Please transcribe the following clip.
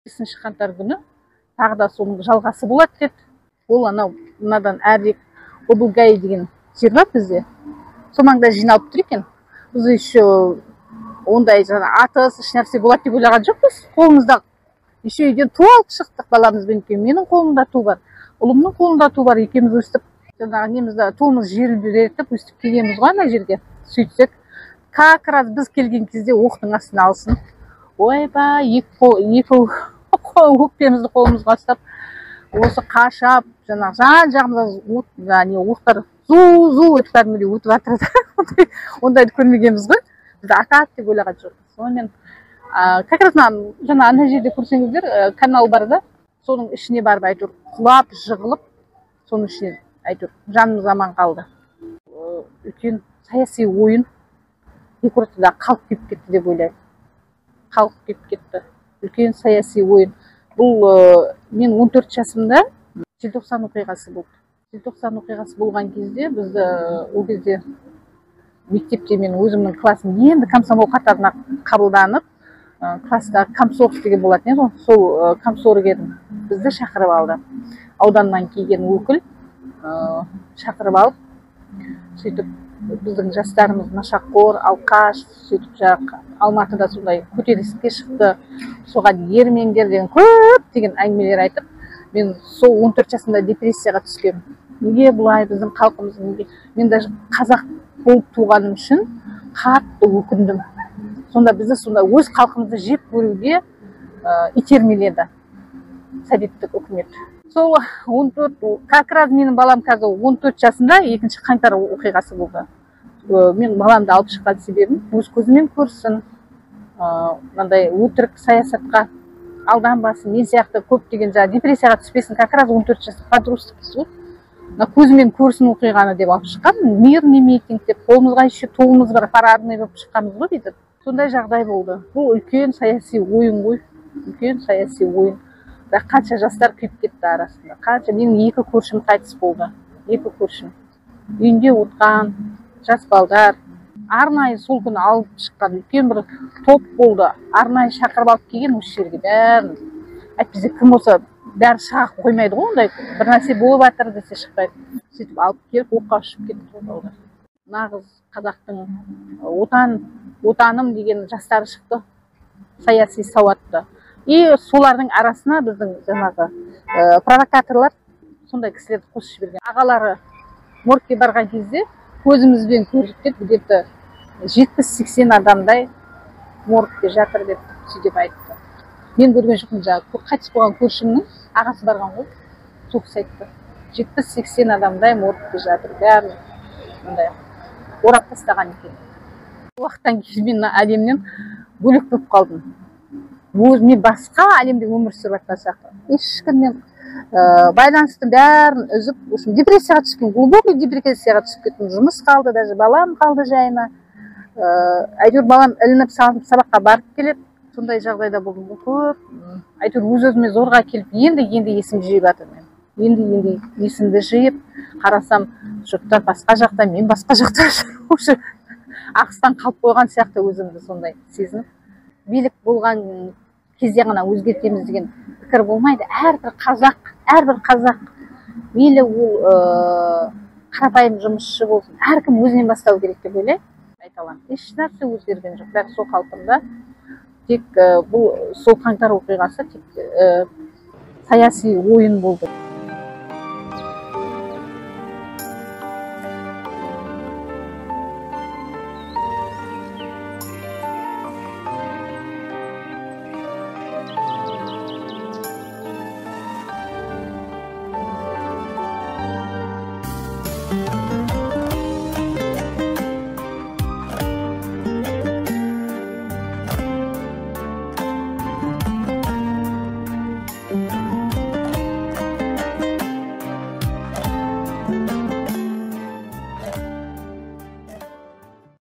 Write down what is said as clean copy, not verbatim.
5 қаңтар күні тағы да соның жалғасы болады деді. Ол анау мынадан әрірек Облгай деген жер бар бізде. Сол маңда жиналып тұр екен. Біз еще ондай жаңа атыс еш нәрсе болады деп ойлаған жоқпыз. Қолымызда еще үйден ту алып шықтық баламызбен. Менің қолымда ту бар, ұлымның қолында ту бар. Екеуміз өстіп жаңағы немізді туымыз желбіретіп өстіп келгенбіз ғой ана жерге. Сөйтсек, как раз біз келген кезде оқтың астына алсын. Ойбай, екі өкпемізді қолымызға ұстап, осы қашап, жаңағы жан-жағымызда оқтар зу-зу өтіп кәдімгідей өтіп жатыр. Ондайды көрмегенбіз ғой. Бізді атады деп ойлаған жоқпыз. Сонымен как раз жаңа ана жерде көрсеңіздер, канал бар да, соның ішіне барып әйтеуір құлап, жығылып, соның ішіне әйтеуір жанымыз аман қалды. Үлкен саяси ойын екі ортада қалып кеп кетті деп ойлаймын. Қалып кеп кетті. Үлкен саяси ойын. Бұл мен 14 жасымда желтоқсан оқиғасы болды. Желтоқсан оқиғасы болған кезде бізді ол кезде мектепте мен өзімнің классым енді комсомол қатарына қабылданып, класста комсорг деген болатын еді. Сол комсоргтен бізді шақырып алды. Ауданнан келген өкіл шақырып алып, сөйтіп біздің жастарымыз нашақор, алқаш, сөйтіп Алматыда сондай көтеріліске шықты, соған ермеңдер деген көптеген әңгімелер айтып, мен сол 14 жасымда депрессияға түскем. Неге бұлай біздің халқымыз, неге? Мен даже қазақ болып туғаным үшін қатты өкіндім. Сонда бізді сонда өз халқымызды жеп көруге итермеледі советтік үкімет. Сол 14, как раз менің балам қазір 14 жасында 2 қаңтар оқиғасы болды. Мен баламды алып шыққан себебім өз көзімен көрсін, мынандай өтірік саясатқа алданбасын, мен сияқты көптеген депрессияға түспесін. Как раз 14 жас подросток ғой. Көзімен көрсін оқиғаны деп алып шыққан. Мирный митинг деп, қолымызға еще туымыз бар, парадный болып шыққанбыз ғой дейді. Сондай жағдай болды. Бұл үлкен саяси ойын ғой, үлкен саяси ойын. Қанша жастар күйіп кетті арасында. Қанша, менің 2 көршім қайтыс болды. 2 көршім. Үйінде отқан жас балдар. Арнайы сол күні алып шыққан үлкен бір топ болды. Арнайы шақырып алып келген осы жерге бәрін. Әйтпесе кім болса бәрі шыға қоймайды ғой, ондай бір нәрсе болып жатыр десе шықпайды. Сөйтіп алып келіп оққа ұшып кетті балдар. Нағыз қазақтың отаным деген жастары шықты. Саяси сауатты. И солардың арасына біздің жаңағы провокаторлар сондай кісілерді қосып жіберген. Ағалары моргке барған кезде көзімізбен көрдік деп, где-то 70-80 адамдай моргте жатыр деп сөйтіп айтты. Мен көрген жоқпын, жаңағы қайтыс болған көршімнің ағасы барған ғой, сол кісі айтты. 70-80 адамдай моргте жатыр, бәрін мындай орап тастаған екен. Уақыттан кейін мен әлемнен бөлек болып қалдым. Мен басқа әлемде өмір сүріп жатқан сияқты. Ешкіммен байланыстың бәрін үзіп, депрессияға түспеймін, глубокий депрессияға түсіп кеттім. Жұмыс қалды, даже балам қалды жайына. Әйтеуір балам ілініп салынып сабаққа барып келеді. Сондай жағдайда болдым көп. Әйтеуір өз-өзіме зорға келіп, енді есім жиып жатырмын. Енді есімді жиып, қарасам, жұрттар басқа жақта, мен басқа жақта жүріп, ақыстан қалып қойған сияқты өзімді сондай сезініп. Билік болған кезде ғана өзгертеміз деген пікір болмайды. Әрбір қазақ мейлі ол қарапайым жұмысшы болсын, әркім өзінен бастау керек деп ойлаймын. Айта аламын. Еш нәрсе өзгерген жоқ. Бәрі сол қалпында. Тек бұл сол қаңтар оқиғасы тек саяси ойын болды.